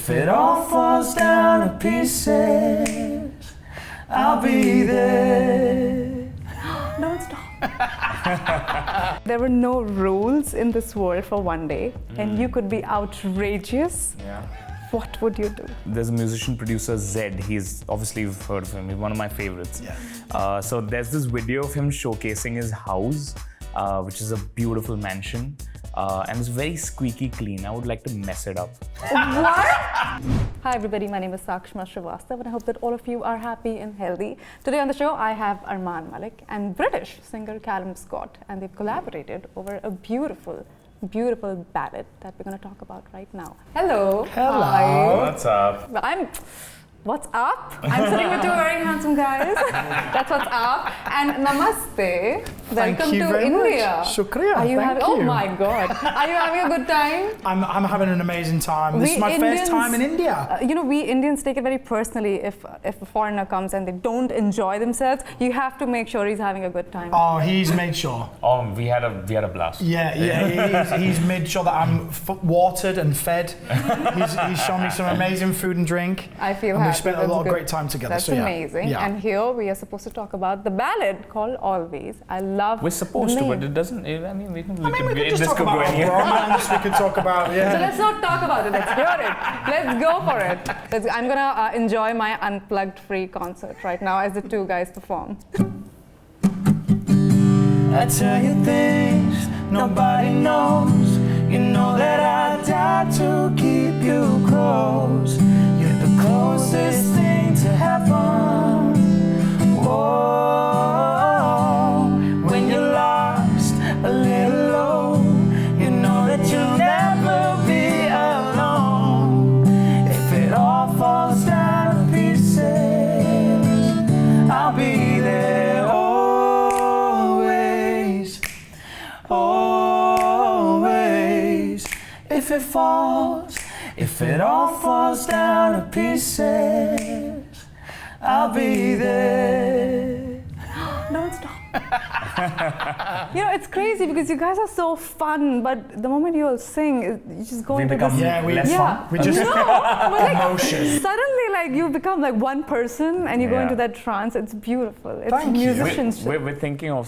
If it all falls down to pieces, I'll be there. Don't stop. There were no rules in this world for one day, and you could be outrageous. Yeah. What would you do? There's a musician producer, Zed. He's obviously, you've heard of him. He's one of my favorites. Yeah. So there's this video of him showcasing his house, which is a beautiful mansion. And it's very squeaky clean. I would like to mess it up. What? Hi everybody, my name is Sakshma Srivastav and I hope that all of you are happy and healthy. Today on the show I have Armaan Malik and British singer Calum, and they've collaborated over a beautiful ballad that we're going to talk about right now. Hello. Hello. Hi. What's up? What's up? I'm sitting with two very handsome guys. That's what's up. And namaste. Welcome to India. Shukriya. Are you Thank having? you. Oh my God. Are you having a good time? I'm having an amazing time. This is my first time in India. We Indians take it very personally if a foreigner comes and they don't enjoy themselves. You have to make sure he's having a good time. Oh, he's made sure. Oh, we had a blast. Yeah. He's made sure that I'm watered and fed. He's shown me some amazing food and drink. I feel and happy. We've spent a lot of great time together. That's amazing. Yeah. And here we are supposed to talk about the ballad called Always. I love. We're supposed to, but it doesn't. I mean, we can just talk about romance. We could talk about So let's not talk about it. Let's hear it. Let's go for it. I'm gonna enjoy my unplugged free concert right now as the two guys perform. I tell you things nobody knows. You know that I die to keep you close. You're the closest thing to heaven. Whoa, when you're lost, a little low, you know that you'll never be alone. If it all falls down to pieces, I'll be there always, always. If it all falls down to pieces, I'll be there. Don't stop. It's crazy because you guys are so fun, but the moment you all sing, you just go into this. less fun. We just emotion. Suddenly, you become like one person and you go into that trance. It's beautiful. It's Thank you. musicians. We're thinking of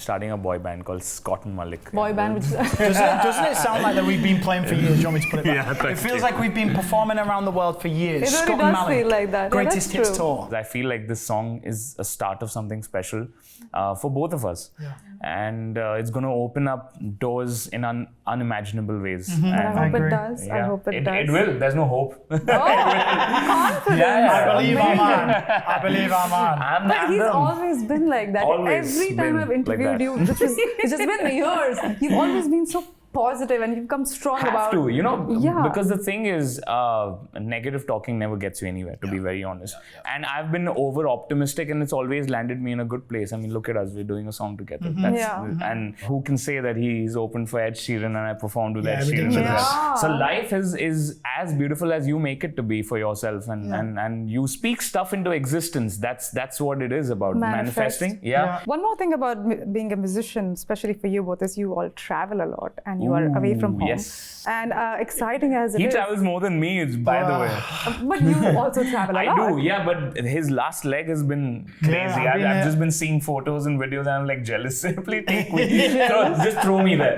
starting a boy band called Armaan Malik. Boy band, which Doesn't it sound like that we've been playing for years? Do you want me to put it back? Yeah, it feels like we've been performing around the world for years. It really Scott does and Malik, feel like that. Greatest Yeah, that's hits true. tour. I feel like this song is a start of something special for both of us. Yeah. And it's going to open up doors in unimaginable ways. Mm-hmm. And I hope agree. it does. I hope it does. It will. There's no hope. Confidence. I believe Amazing. Armaan. I believe Armaan. But he's always been like that. Always Every time been I've interviewed like that. you, it's just been years. You've always been so positive and you've come strong about. Because the thing is, negative talking never gets you anywhere, to be very honest. And I've been over optimistic and it's always landed me in a good place. I mean, look at us, we're doing a song together. And who can say that he's opened for Ed Sheeran and I performed with Ed Sheeran? Yeah. So life is as beautiful as you make it to be for yourself, and you speak stuff into existence. That's what it is about. Manifesting. Yeah. One more thing about being a musician, especially for you both, is you all travel a lot and you are away from home. Yes. And exciting as it He is. travels more than me, by the way. But you also travel a lot. I do, yeah, but his last leg has been crazy. I've just been seeing photos and videos and I'm like jealous. Please take me. Just throw me there.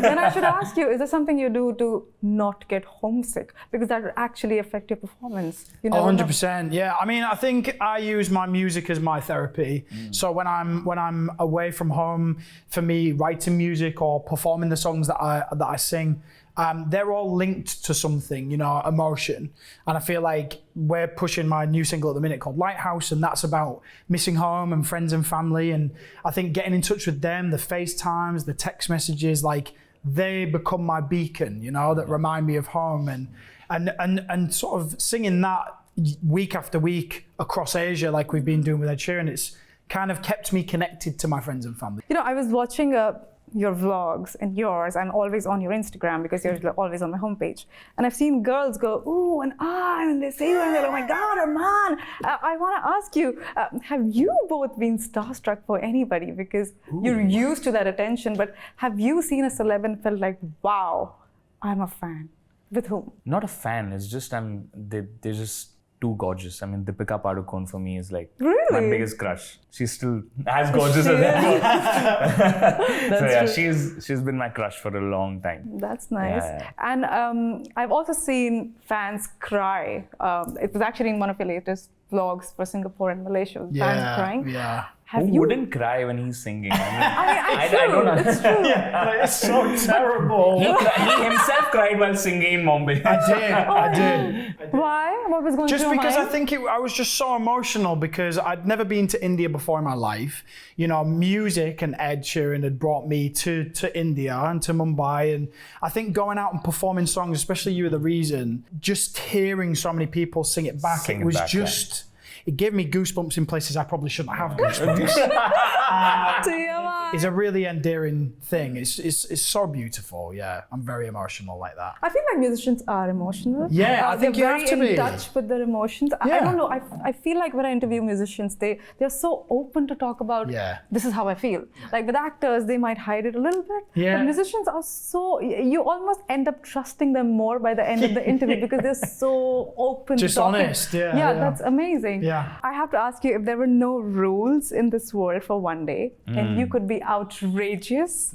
Then I should ask you, is there something you do to not get homesick? Because that would actually affect your performance. 100%. Yeah. I mean, I think I use my music as my therapy. So when I'm away from home, for me, writing music or performing the songs that I sing, they're all linked to something, emotion. And I feel like we're pushing my new single at the minute called Lighthouse, and that's about missing home and friends and family. And I think getting in touch with them, the FaceTimes, the text messages, they become my beacon, that remind me of home. And sort of singing that week after week across Asia, like we've been doing with Ed Sheeran, it's kind of kept me connected to my friends and family. I was watching your vlogs and yours. I'm always on your Instagram because you're always on my homepage. And I've seen girls go, ooh, and and they say, and they're, oh my God, Armaan. I want to ask you, have you both been starstruck for anybody? Because you're used to that attention, but have you seen a celeb and felt like, wow, I'm a fan? With whom? Not a fan. It's just they're just too gorgeous. I mean, Deepika Padukone for me is like my biggest crush. She's still as gorgeous as ever. So yeah, she's been my crush for a long time. That's nice. Yeah. And I've also seen fans cry. It was actually in one of your latest vlogs for Singapore and Malaysia. Fans crying. Yeah. Who wouldn't cry when he's singing? I mean, I don't know. It's true. Yeah, it's so terrible. He himself cried while singing in Mumbai. I did. Why? What was going Just through your because mind? I think I was just so emotional because I'd never been to India before in my life. You know, music and Ed Sheeran had brought me to India and to Mumbai. And I think going out and performing songs, especially You Are the Reason, just hearing so many people sing it back, it gave me goosebumps in places I probably shouldn't have goosebumps. It's a really endearing thing. It's so beautiful. Yeah, I'm very emotional like that. I feel like musicians are emotional. Yeah, I think you have to be. be. They're very in touch with their emotions. I don't know. I feel like when I interview musicians, they're so open to talk about this is how I feel. Like with actors, they might hide it a little bit. Yeah. But musicians are so, you almost end up trusting them more by the end of the interview because they're so open Just to talking. honest, Yeah, that's amazing. Yeah. I have to ask you, if there were no rules in this world for one day and you could be outrageous,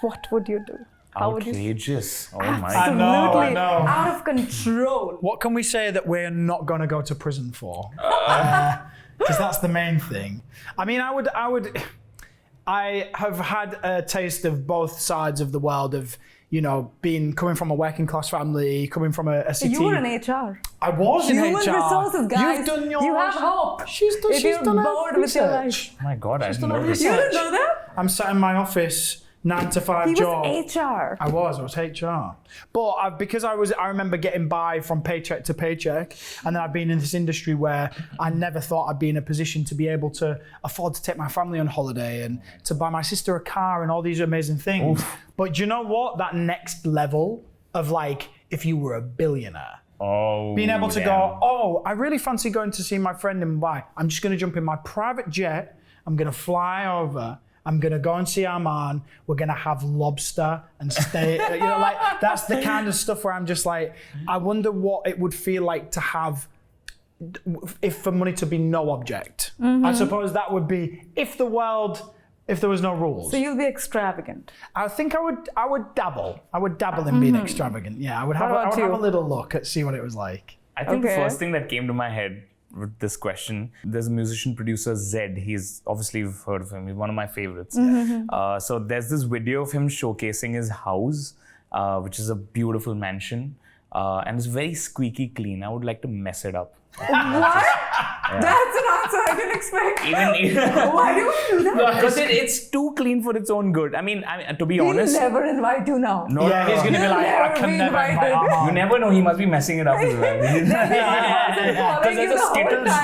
what would you do? How Outrageous. Would you... Oh my Absolutely. God. I know. Out of control. What can we say that we're not going to go to prison for? Because that's the main thing. I mean, I have had a taste of both sides of the world of, you know, coming from a working class family, coming from a city. You were in HR. I was in HR. Human resources, guys. You've done yours. You have hope. She's done. If She's you're done bored her with your research. life. Oh my God, I didn't done know her this. You research. didn't know that? I'm sat in my office 9 to 5 He job. was HR. I was HR. But because I remember getting by from paycheck to paycheck, and then I've been in this industry where I never thought I'd be in a position to be able to afford to take my family on holiday and to buy my sister a car and all these amazing things. Oof. But do you know what? That next level of like, if you were a billionaire, being able to go, I really fancy going to see my friend in Mumbai. I'm just going to jump in my private jet. I'm going to fly over. I'm going to go and see Armaan. We're going to have lobster and stay. You know, like that's the kind of stuff where I'm just like, I wonder what it would feel like to have, if for money to be no object. I suppose that would be if there was no rules. So you'll be extravagant. I think I would dabble. I would dabble in being extravagant. Yeah, I would have a little look at see what it was like. I think the first thing that came to my head with this question, there's a musician producer, Zed. Obviously you've heard of him. He's one of my favorites. So there's this video of him showcasing his house, which is a beautiful mansion. And it's very squeaky clean. I would like to mess it up. What? That's an answer I didn't expect. Why do you do that? Because it's too clean for its own good. I mean, to be honest. He'll never invite you now. No, he's going to be like, I can never invite Armaan. You never know, he must be messing it up as well. Because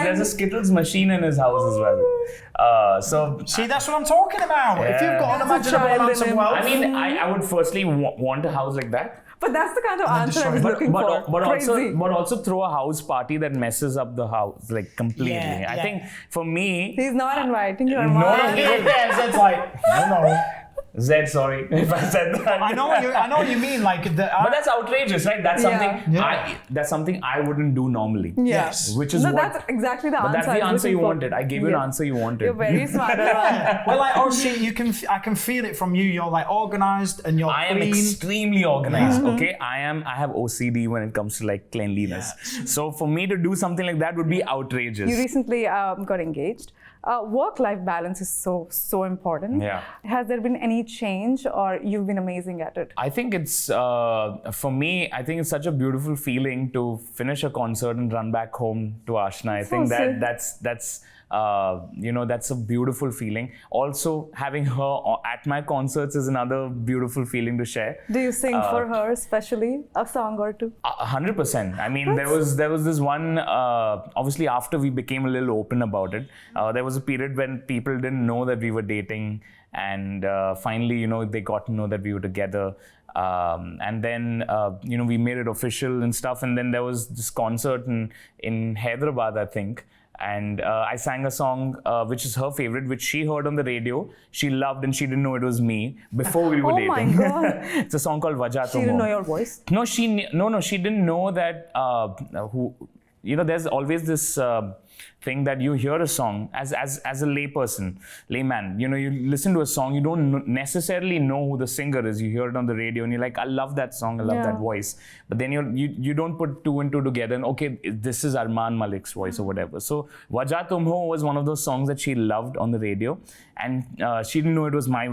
there's a Skittles machine in his house as well. So see, that's what I'm talking about. Yeah. If you've got unimaginable amounts of wealth. I mean, I would firstly want a house like that. But that's the kind of answer I was looking for. But also throw a house party that messes up the house like completely. I think for me, he's not inviting you. No, it's like no. Zed, sorry if I said that. I know what you mean. Like, but that's outrageous, right? That's something I wouldn't do normally. Yes, which is that's exactly the answer. That's the answer you wanted. I gave you an answer you wanted. You're very smart. Well, like, see, I can feel it from you. You're like organized and you're clean. I am extremely organized. Okay, I have OCD when it comes to like cleanliness. Yeah. So for me to do something like that would be outrageous. You recently got engaged. Work-life balance is so important. Yeah. Has there been any change, or you've been amazing at it? I think it's for me. I think it's such a beautiful feeling to finish a concert and run back home to Ashna. I think that's that's a beautiful feeling. Also, having her at my concerts is another beautiful feeling to share. Do you sing for her, especially a song or two? 100%. I mean, there was this one. Obviously, after we became a little open about it, there was a period when people didn't know that we were dating, and finally, they got to know that we were together. And then, we made it official and stuff. And then there was this concert in Hyderabad, I think. and I sang a song which is her favorite, which she heard on the radio. She loved, and she didn't know it was me before we were dating. Oh my God. It's a song called Wajah Tum Ho. She didn't know your voice? No, she didn't know that. There's always this thing that you hear a song as a layman. You listen to a song, you don't necessarily know who the singer is. You hear it on the radio, and you're like, I love that song, I love that voice. But then you don't put two and two together, and okay, this is Armaan Malik's voice or whatever. So Wajah Tum Ho was one of those songs that she loved on the radio, and she didn't know it was my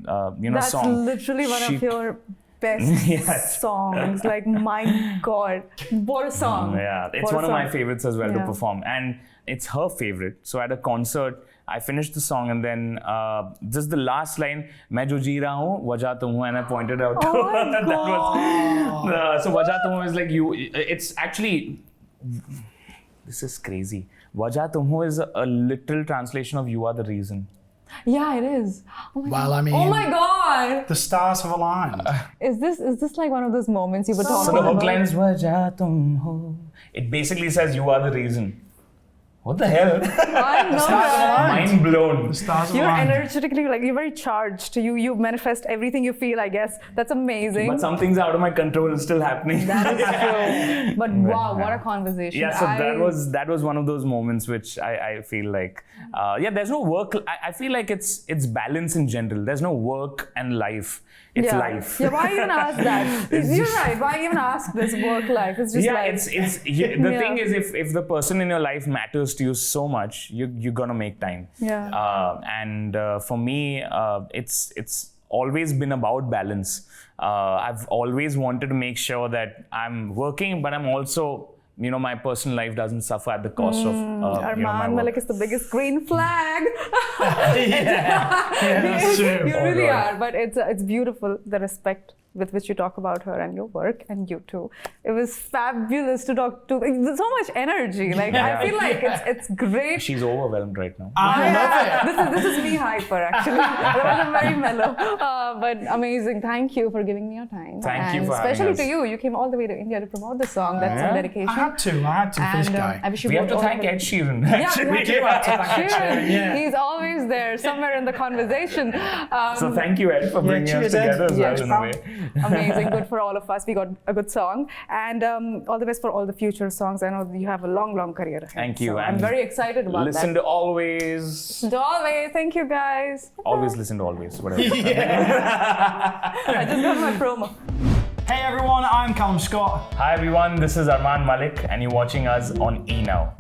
That's song. That's literally one of your best songs. Like, my God, what a song. Yeah, it's one of my favorites as well to perform, and it's her favorite. So at a concert, I finished the song, and then just the last line, "Main jo jee raha hu, wajah tum ho," and I pointed out. Oh my God. So Wajah Tum Ho is like you. It's actually, this is crazy. Wajah Tum Ho is a literal translation of "You Are the Reason." Yeah, it is. Oh my God. I mean, oh my God, the stars have aligned. Is this like one of those moments you were talking So the about? hook line is Wajah Tum Ho. It basically says you are the reason. What the hell? I know that. Mind blown. The stars have You're aligned. energetically, like, you're very charged. You manifest everything you feel, I guess. That's amazing. But some things out of my control is still happening. That is true. But wow, what a conversation. Yeah, so that was one of those moments which I feel like, there's no work. I feel like it's balance in general. There's no work and life. It's life. Yeah, why even ask that? You're right. Why even ask this work life? It's just life. The thing is, if the person in your life matters to you so much, you're gonna make time. Yeah. And for me, it's always been about balance. I've always wanted to make sure that I'm working, but I'm also, my personal life doesn't suffer at the cost of my Armaan Malik is the biggest green flag. That's true. You really are, but it's beautiful, the respect with which you talk about her and your work, and you too. It was fabulous to talk to. There's so much energy. Like, I feel like it's great. She's overwhelmed right now. I love it. This is me hyper, actually. That was very mellow, but amazing. Thank you for giving me your time. Thank you for having especially us. to you. You came all the way to India to promote the song. That's some dedication. I had to for this guy. I wish you We have both to all thank the- Ed Sheeran. Yeah, We do have to thank Ed Sure. Sheeran, yeah. He's always there, somewhere in the conversation. So thank you, Ed, for bringing us cheers, Ed. together as Yes, well in a way. Amazing, good for all of us. We got a good song, and all the best for all the future songs. I know you have a long career ahead. Thank you, So and I'm very excited about Listen that. to Always. Listen to Always. Thank you, guys. Always listen to Always. Whatever. I just got my promo. Hey everyone, I'm Calum Scott. Hi everyone, this is Armaan Malik, and you're watching us on E Now.